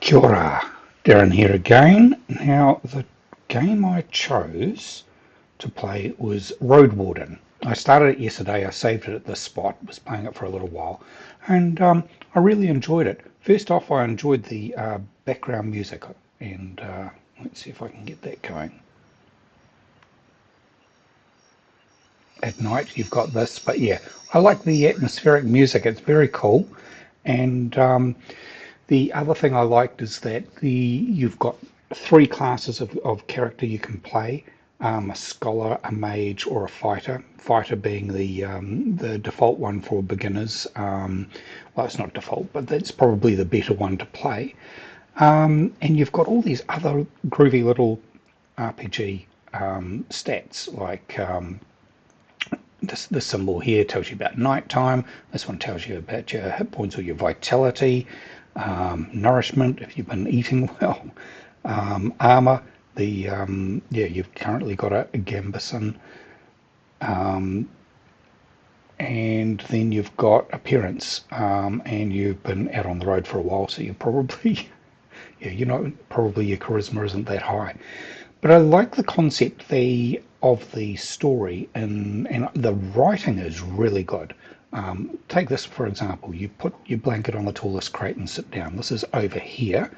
Kia ora, Darin here again. Now, the game I chose to play was Roadwarden. I started it yesterday, I saved it at this spot, was playing it for a little while, and I really enjoyed it. First off, I enjoyed the background music, and let's see if I can get that going. At night, you've got this, but yeah, I like the atmospheric music, it's very cool, and the other thing I liked is that you've got three classes of character you can play: a scholar, a mage, or a fighter. Fighter being the default one for beginners. Well, it's not default, but that's probably the better one to play. And you've got all these other groovy little RPG stats like this symbol here tells you about nighttime. This one tells you about your hit points or your vitality, nourishment if you've been eating well, armor. Yeah, you've currently got a Gambison, and then you've got appearance, and you've been out on the road for a while, so you're probably probably your charisma isn't that high. But I like the concept of the story, and the writing is really good. Take this for example. You put your blanket on the tallest crate and sit down. This is over here.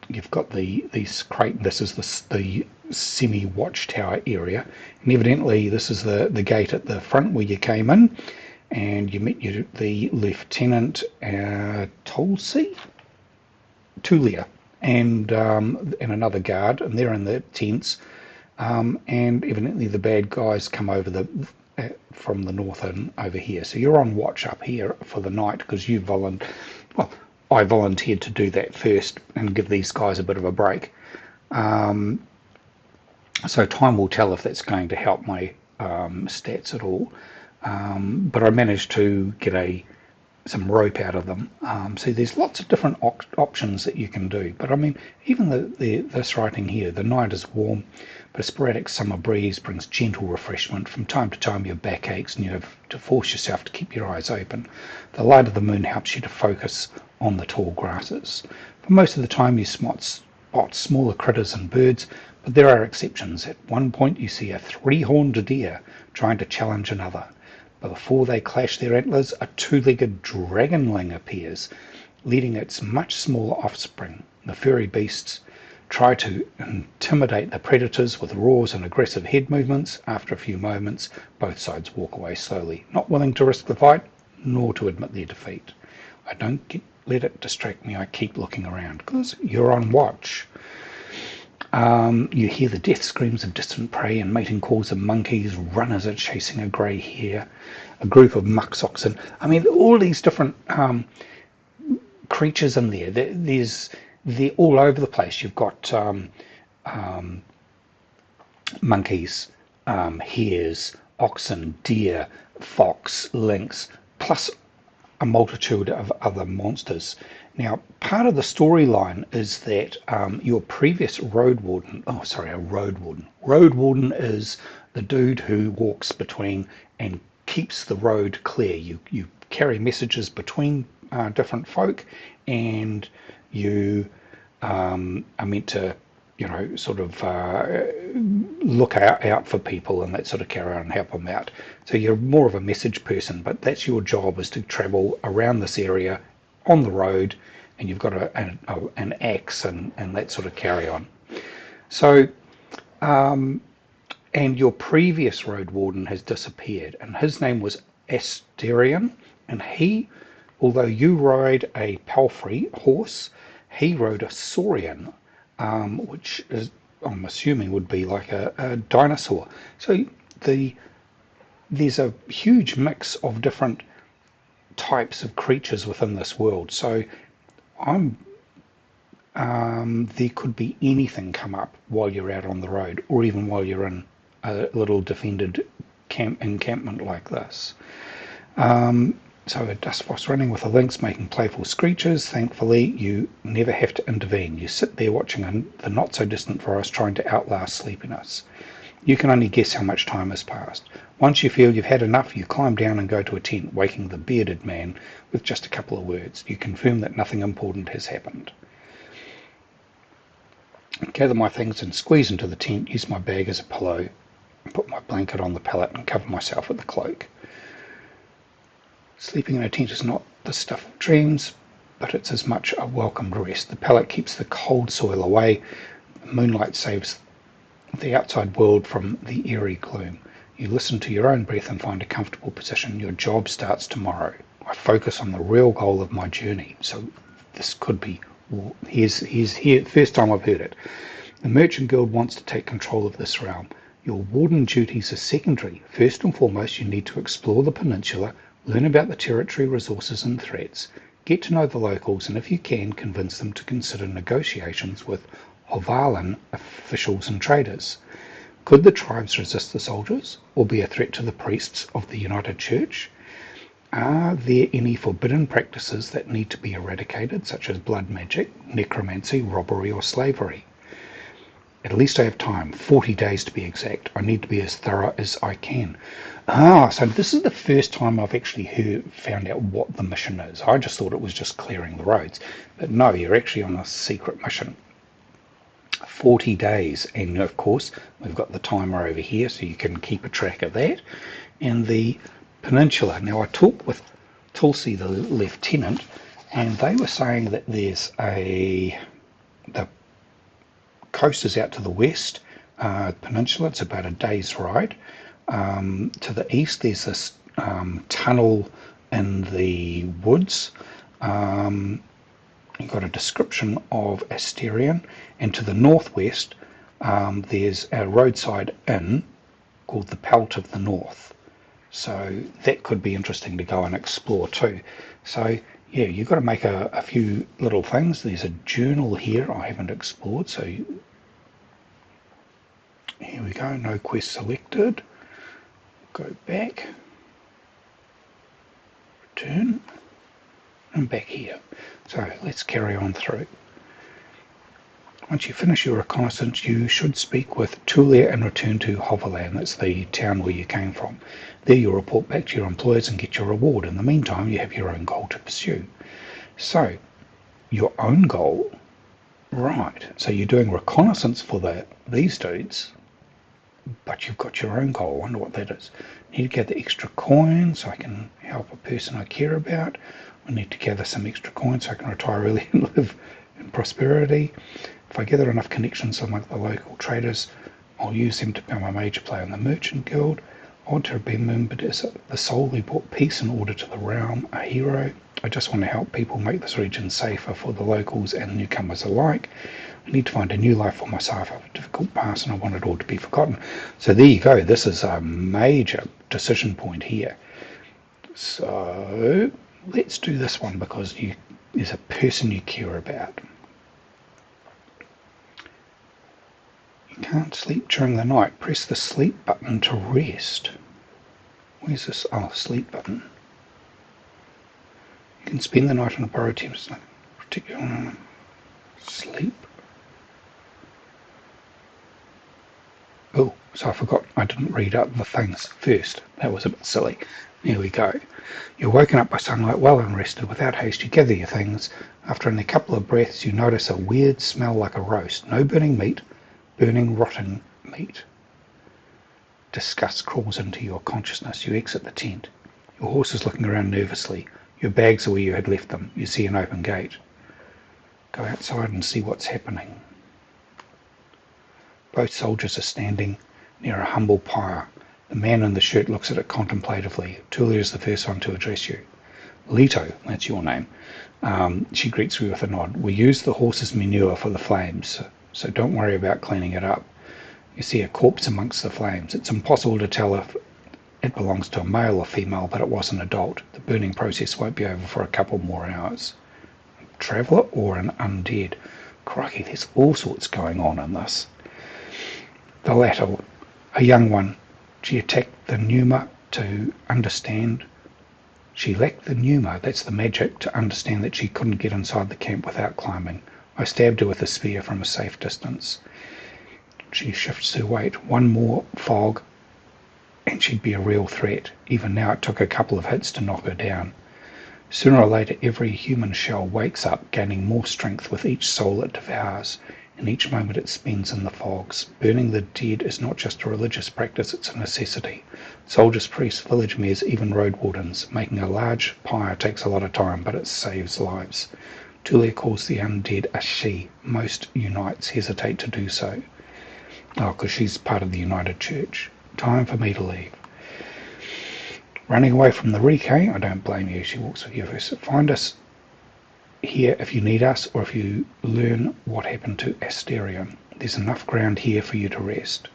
You've got these crate. This is the semi watchtower area, and evidently this is the gate at the front where you came in, and you met the Lieutenant Tulsi. Tulia and another guard, and they're in the tents. And evidently the bad guys come over from the north and over here. So you're on watch up here for the night because I volunteered to do that first and give these guys a bit of a break. So time will tell if that's going to help my stats at all. But I managed to get some rope out of them. So there's lots of different options that you can do. But I mean, even this writing here, the night is warm, but a sporadic summer breeze brings gentle refreshment. From time to time your back aches and you have to force yourself to keep your eyes open. The light of the moon helps you to focus on the tall grasses. For most of the time you spot smaller critters and birds, but there are exceptions. At one point you see a three-horned deer trying to challenge another. But before they clash their antlers, a two-legged dragonling appears, leading its much smaller offspring. The furry beasts try to intimidate the predators with roars and aggressive head movements. After a few moments, both sides walk away slowly, not willing to risk the fight, nor to admit their defeat. I don't let it distract me. I keep looking around, because you're on watch. You hear the death screams of distant prey and mating calls of monkeys. Runners are chasing a grey hare, a group of muck oxen. I mean, all these different creatures in there. They're all over the place. You've got monkeys, hares, oxen, deer, fox, lynx, plus a multitude of other monsters. Now, part of the storyline is that your previous Roadwarden, Roadwarden is the dude who walks between and keeps the road clear. You carry messages between different folk, and you are meant to, sort of look out for people and that sort of carry on and help them out. So you're more of a message person, but that's your job, is to travel around this area on the road, and you've got an axe and that sort of carry on. So, and your previous Roadwarden has disappeared, and his name was Darin, and although you ride a palfrey horse, he rode a saurian, which is, I'm assuming, would be like a dinosaur. So there's a huge mix of different types of creatures within this world. So there could be anything come up while you're out on the road, or even while you're in a little defended encampment like this. So a dustbox running with a lynx making playful screeches. Thankfully, you never have to intervene. You sit there watching the not-so-distant forest, trying to outlast sleepiness. You can only guess how much time has passed. Once you feel you've had enough, you climb down and go to a tent, waking the bearded man with just a couple of words. You confirm that nothing important has happened. Gather my things and squeeze into the tent, use my bag as a pillow, put my blanket on the pallet and cover myself with the cloak. Sleeping in a tent is not the stuff of dreams, but it's as much a welcomed rest. The pallet keeps the cold soil away. The moonlight saves the outside world from the eerie gloom. You listen to your own breath and find a comfortable position. Your job starts tomorrow. I focus on the real goal of my journey. So this could be, here's here, first time I've heard it. The Merchant Guild wants to take control of this realm. Your warden duties are secondary. First and foremost, you need to explore the peninsula, learn about the territory, resources and threats, get to know the locals, and if you can, convince them to consider negotiations with Hovalan officials and traders. Could the tribes resist the soldiers, or be a threat to the priests of the United Church? Are there any forbidden practices that need to be eradicated, such as blood magic, necromancy, robbery, or slavery? At least I have time, 40 days to be exact. I need to be as thorough as I can. So this is the first time I've actually found out what the mission is. I just thought it was just clearing the roads. But no, you're actually on a secret mission. 40 days. And of course, we've got the timer over here, so you can keep a track of that. And the peninsula. Now, I talked with Tulsi, the lieutenant, and they were saying that there's the coast is out to the west, peninsula. It's about a day's ride. To the east, there's this tunnel in the woods. You've got a description of Asterion, and to the northwest, there's a roadside inn called the Pelt of the North. So that could be interesting to go and explore too. So yeah, you've got to make a few little things. There's a journal here I haven't explored, so here we go, no quest selected. Go back, return, and back here. So let's carry on through. Once you finish your reconnaissance, you should speak with Tulia and return to Hovalan. That's the town where you came from. There you'll report back to your employers and get your reward. In the meantime, you have your own goal to pursue. So, your own goal? Right. So you're doing reconnaissance for these dudes, but you've got your own goal. I wonder what that is. I need to gather extra coins so I can help a person I care about. I need to gather some extra coins so I can retire early and live in prosperity. If I gather enough connections among the local traders, I'll use them to become a major player in the Merchant Guild. I want to be remembered as the soul who brought peace and order to the realm, a hero. I just want to help people make this region safer for the locals and newcomers alike. I need to find a new life for myself after a difficult past, and I want it all to be forgotten. So there you go. This is a major decision point here. So let's do this one because there's a person you care about. You can't sleep during the night. Press the sleep button to rest. Where's this? Oh, sleep button. You can spend the night on a burrow tent. Particular sleep. Oh, so I forgot. I didn't read out the things first. That was a bit silly. There we go. You're woken up by sunlight, well and rested. Without haste, you gather your things. After only a couple of breaths, you notice a weird smell like a roast. No burning meat. Burning, rotting meat. Disgust crawls into your consciousness. You exit the tent. Your horse is looking around nervously. Your bags are where you had left them. You see an open gate. Go outside and see what's happening. Both soldiers are standing near a humble pyre. The man in the shirt looks at it contemplatively. Tulia is the first one to address you. Leto, that's your name. She greets you with a nod. We use the horse's manure for the flames, so don't worry about cleaning it up. You see a corpse amongst the flames. It's impossible to tell if it belongs to a male or female, but it was an adult. The burning process won't be over for a couple more hours. A traveller or an undead? Crikey, there's all sorts going on in this. The latter, a young one. She attacked the pneuma to understand. She lacked the pneuma, that's the magic, to understand that she couldn't get inside the camp without climbing. I stabbed her with a spear from a safe distance. She shifts her weight. One more fog, and she'd be a real threat. Even now it took a couple of hits to knock her down. Sooner or later every human shell wakes up, gaining more strength with each soul it devours, and each moment it spends in the fogs. Burning the dead is not just a religious practice, it's a necessity. Soldiers, priests, village mayors, even road wardens. Making a large pyre takes a lot of time, but it saves lives. Tulia calls the undead a she. Most unites hesitate to do so. Oh, because she's part of the United Church. Time for me to leave. Running away from the Reek, I don't blame you. She walks with you first. Find us here if you need us, or if you learn what happened to Asterion. There's enough ground here for you to rest.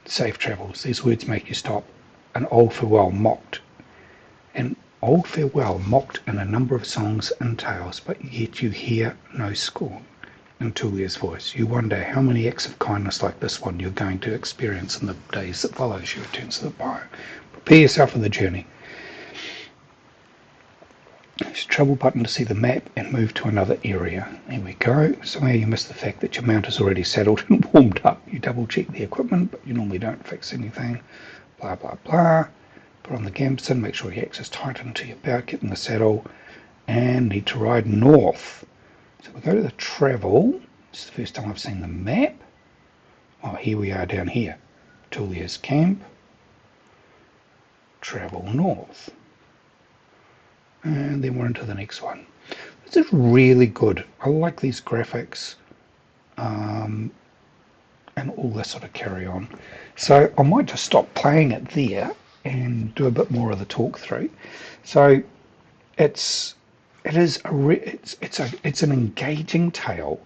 Safe travels. These words make you stop. An old farewell mocked in a number of songs and tales, but yet you hear no scorn in Tulia's voice. You wonder how many acts of kindness like this one you're going to experience in the days that follow. She returns to the pyre. Prepare yourself for the journey. Use the travel button to see the map and move to another area. There we go. Somehow you missed the fact that your mount is already saddled and warmed up. You double check the equipment, but you normally don't fix anything. Blah, blah, blah. Put on the gambeson, make sure your axe is tightened to your belt, get in the saddle, and need to ride north. So we go to the travel. This is the first time I've seen the map. Oh, here we are down here. Tulia's camp. Travel north. And then we're into the next one. This is really good. I like these graphics and all this sort of carry on. So I might just stop playing it there and do a bit more of the talk through. So it's an engaging tale.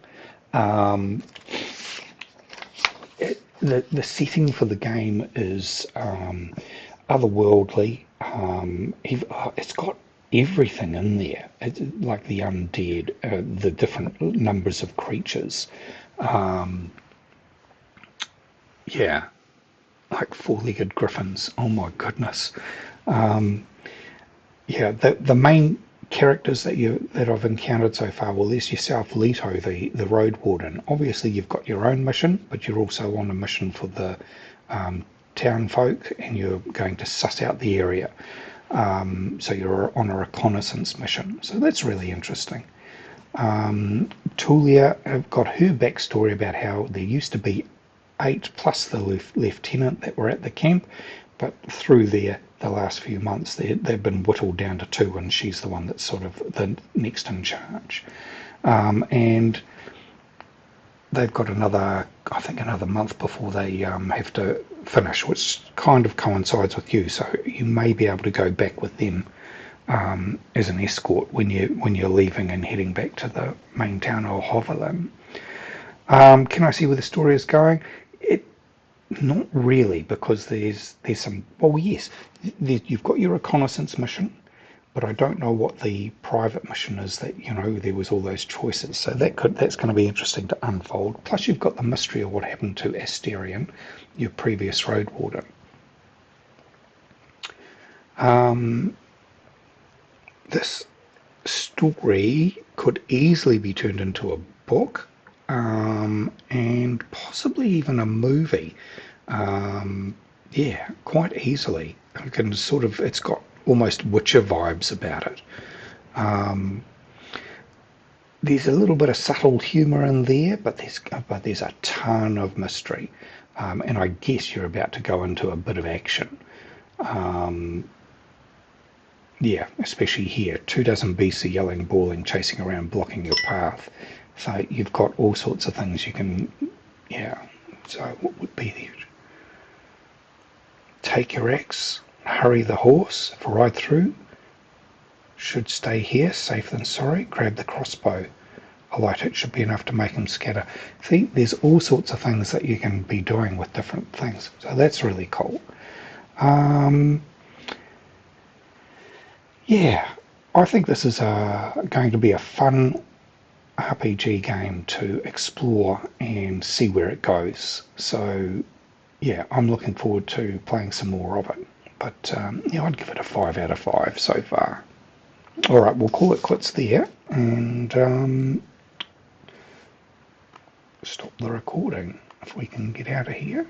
The setting for the game is otherworldly. It's got everything in there, like the undead, the different numbers of creatures. Yeah, like four-legged griffins. Oh my goodness. Yeah, the main characters that I've encountered so far, well, there's yourself, Leto, the Roadwarden. Obviously, you've got your own mission, but you're also on a mission for the town folk, and you're going to suss out the area. So you're on a reconnaissance mission. So that's really interesting. Tulia, I've got her backstory about how there used to be 8 plus the lieutenant that were at the camp, but through the last few months they've been whittled down to 2, and she's the one that's sort of the next in charge. And they've got another month before they have to finish, which kind of coincides with you. So you may be able to go back with them as an escort when you're leaving and heading back to the main town of Hoverland. Can I see where the story is going? Not really, because there's some. Well, yes, you've got your reconnaissance mission, but I don't know what the private mission is. That there was all those choices, so that's going to be interesting to unfold. Plus, you've got the mystery of what happened to Asterion, your previous Roadwarden. This story could easily be turned into a book, and possibly even a movie. Yeah, quite easily. I can it's got almost Witcher vibes about it. There's a little bit of subtle humour in there, but there's a ton of mystery, and I guess you're about to go into a bit of action. Yeah, especially here, 24 BC yelling, bawling, chasing around, blocking your path. So you've got all sorts of things you can, yeah. So what would be there? Take your axe, hurry the horse, for ride through. Should stay here, safe than sorry. Grab the crossbow. A light hit should be enough to make him scatter. See, there's all sorts of things that you can be doing with different things. So that's really cool. Yeah, I think this is going to be a fun RPG game to explore and see where it goes. So yeah, I'm looking forward to playing some more of it. But yeah, I'd give it a 5 out of 5 so far. All right, we'll call it quits there and stop the recording if we can get out of here.